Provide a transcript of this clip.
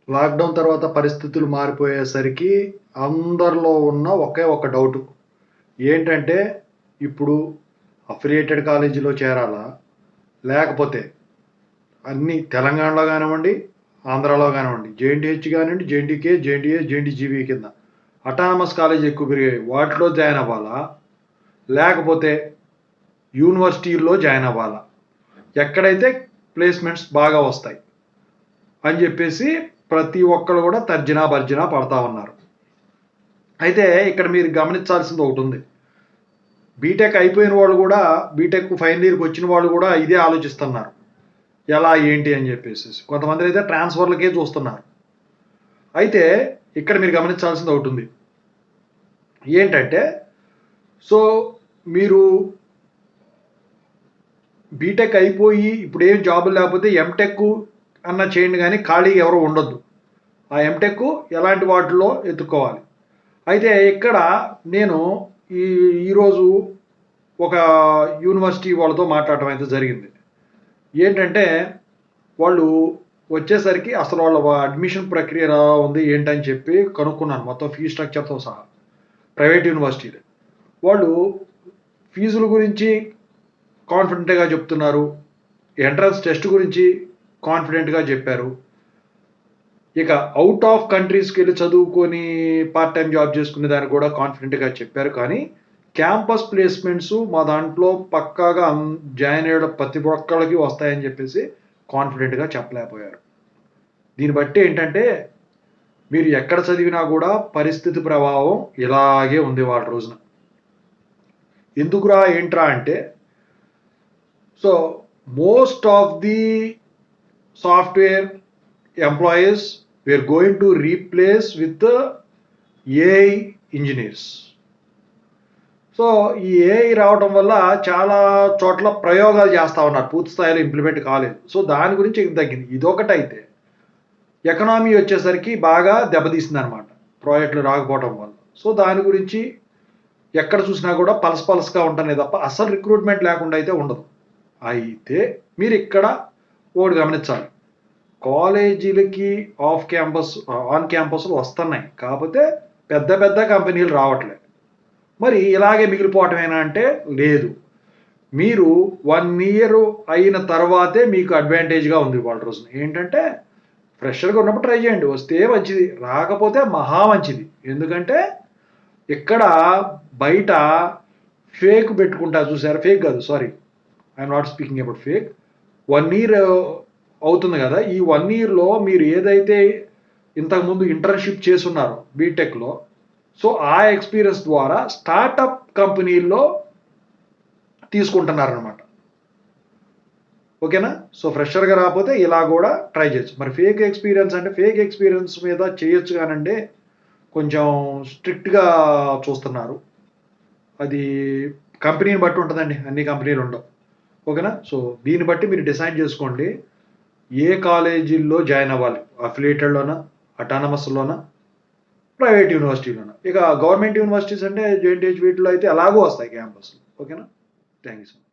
Lockdown తర్వాత పరిస్థితులు మారిపోయేసరికి అందరిలో ఉన్న ఒకే ఒక డౌటు. ఏంటంటే, ఇప్పుడు అఫిలియేటెడ్ కాలేజీలో చేరాలా? లేకపోతే అన్నీ తెలంగాణలో గానివ్వండి, ఆంధ్రాలో గానివ్వండి, జేఎన్‌టీహెచ్ గానివ్వండి, జేఎన్‌టీకే, జేఎన్‌టీఏ, జేఎన్‌టీజీబీ కింద అటానమస్ కాలేజ్ ఎక్కువ పెరిగాయి. వాటిలో జాయిన్ అవ్వాలా? లేకపోతే యూనివర్సిటీల్లో జాయిన్ అవ్వాలా? ఎక్కడైతే ప్లేస్‌మెంట్స్ బాగా వస్తాయి అని చెప్పేసి ప్రతి ఒక్కళ్ళు కూడా తర్జనా భర్జనా పడతా ఉన్నారు. అయితే ఇక్కడ మీరు గమనించాల్సింది ఒకటుంది. బీటెక్ అయిపోయిన వాళ్ళు కూడా బీటెక్ ఫైనల్ ఇయర్‌కి వచ్చిన వాళ్ళు కూడా ఇదే ఆలోచిస్తున్నారు. ఎలా ఏంటి అని చెప్పేసేసి. కొంతమంది అయితే ట్రాన్స్‌ఫర్‌లకే చూస్తున్నారు. అయితే ఇక్కడ మీరు గమనించాల్సింది ఒకటుంది. ఏంటంటే సో మీరు బీటెక్ అయిపోయి ఇప్పుడేం జాబులు లేకపోతే ఎంటెక్ అన్నా చేయండి కానీ ఖాళీగా ఎవరు ఉండొద్దు. ఆ ఎంటెక్ ఎలాంటి వాటిల్లో ఎత్తుక్కోవాలి. అయితే ఇక్కడ నేను ఈరోజు ఒక యూనివర్సిటీ వాళ్ళతో మాట్లాడటం అయితే జరిగింది. ఏంటంటే వాళ్ళు వచ్చేసరికి అసలు వాళ్ళ అడ్మిషన్ ప్రక్రియ ఎలా ఉంది ఏంటని చెప్పి కనుక్కున్నాను మొత్తం ఫీ స్ట్రక్చర్తో సహా. ప్రైవేట్ యూనివర్సిటీలు వాళ్ళు ఫీజుల గురించి కాన్ఫిడెంట్గా చెప్తున్నారు. ఎంట్రన్స్ టెస్ట్ గురించి కాన్ఫిడెంట్గా చెప్పారు. ఇక అవుట్ ఆఫ్ కంట్రీస్కి వెళ్ళి చదువుకొని పార్ట్ టైం జాబ్ చేసుకునే దానికి కూడా కాన్ఫిడెంట్గా చెప్పారు. కానీ క్యాంపస్ ప్లేస్మెంట్స్ మా దాంట్లో పక్కాగా జాయిన్ అయ్యే ప్రతి ఒక్కళ్ళకి వస్తాయని చెప్పేసి కాన్ఫిడెంట్గా చెప్పలేకపోయారు. దీన్ని బట్టి ఏంటంటే మీరు ఎక్కడ చదివినా కూడా పరిస్థితి ప్రభావం ఇలాగే ఉంది వాళ్ళ రోజున. ఎందుకురా ఏంట్రా అంటే so most of the software employees we're going to replace with AI engineers. So ఈ ఏఐ రావడం వల్ల చాలా చోట్ల ప్రయోగాలు చేస్తూ ఉన్నారు. పూర్తి స్థాయిలో ఇంప్లిమెంట్ కాలేదు. సో దాని గురించి తగ్గింది. ఇదొకటైతే ఎకనామీ వచ్చేసరికి బాగా దెబ్బతీసింది అనమాట ప్రాజెక్టులు రాకపోవడం వల్ల. సో దాని గురించి ఎక్కడ చూసినా కూడా పలసగా ఉంటనే తప్ప అసలు రిక్రూట్మెంట్ లేకుండా అయితే ఉండదు. అయితే మీరు ఇక్కడ ఒకటి గమనించాలి. కాలేజీలకి ఆన్ క్యాంపస్లు వస్తున్నాయి. కాకపోతే పెద్ద కంపెనీలు రావట్లేదు. మరి ఇలాగే మిగిలిపోవటమేనా అంటే లేదు. మీరు 1 ఇయర్ అయిన తర్వాతే మీకు అడ్వాంటేజ్గా ఉంది వాళ్ళ రోజున. ఏంటంటే ఫ్రెషర్గా ఉన్నప్పుడు ట్రై చేయండి. వస్తే మంచిది, రాకపోతే మహా మంచిది. ఎందుకంటే ఇక్కడ బయట ఫేక్ పెట్టుకుంటా చూసారు. ఫేక్ కాదు, sorry, I'm not speaking about fake. 1 year అవుతుంది కదా. ఈ 1 ఇయర్లో మీరు ఏదైతే ఇంతకుముందు ఇంటర్న్షిప్ చేసున్నారో బీటెక్లో, సో ఆ ఎక్స్పీరియన్స్ ద్వారా స్టార్టప్ కంపెనీల్లో తీసుకుంటున్నారనమాట. ఓకేనా? సో ఫ్రెషర్గా రాకపోతే ఇలా కూడా ట్రై చేయొచ్చు. మరి ఫేక్ ఎక్స్పీరియన్స్ అంటే ఫేక్ ఎక్స్పీరియన్స్ మీద చేయొచ్చు కానండి, కొంచెం స్ట్రిక్ట్గా చూస్తున్నారు. అది కంపెనీని బట్టి ఉంటుందండి, అన్ని కంపెనీలు ఉండవు. ఓకేనా? సో దీన్ని బట్టి మీరు డిసైడ్ చేసుకోండి ఏ కాలేజీల్లో జాయిన్ అవ్వాలి. అఫిలియేటెడ్లోనా, అటానమస్లోనా, ప్రైవేట్ యూనివర్సిటీలోనా. ఇక గవర్నమెంట్ యూనివర్సిటీస్ అంటే జేఎన్‌టీహెచ్ వీటిలో అయితే ఎలాగో వస్తాయి క్యాంపస్లు. ఓకేనా? Thank you so much.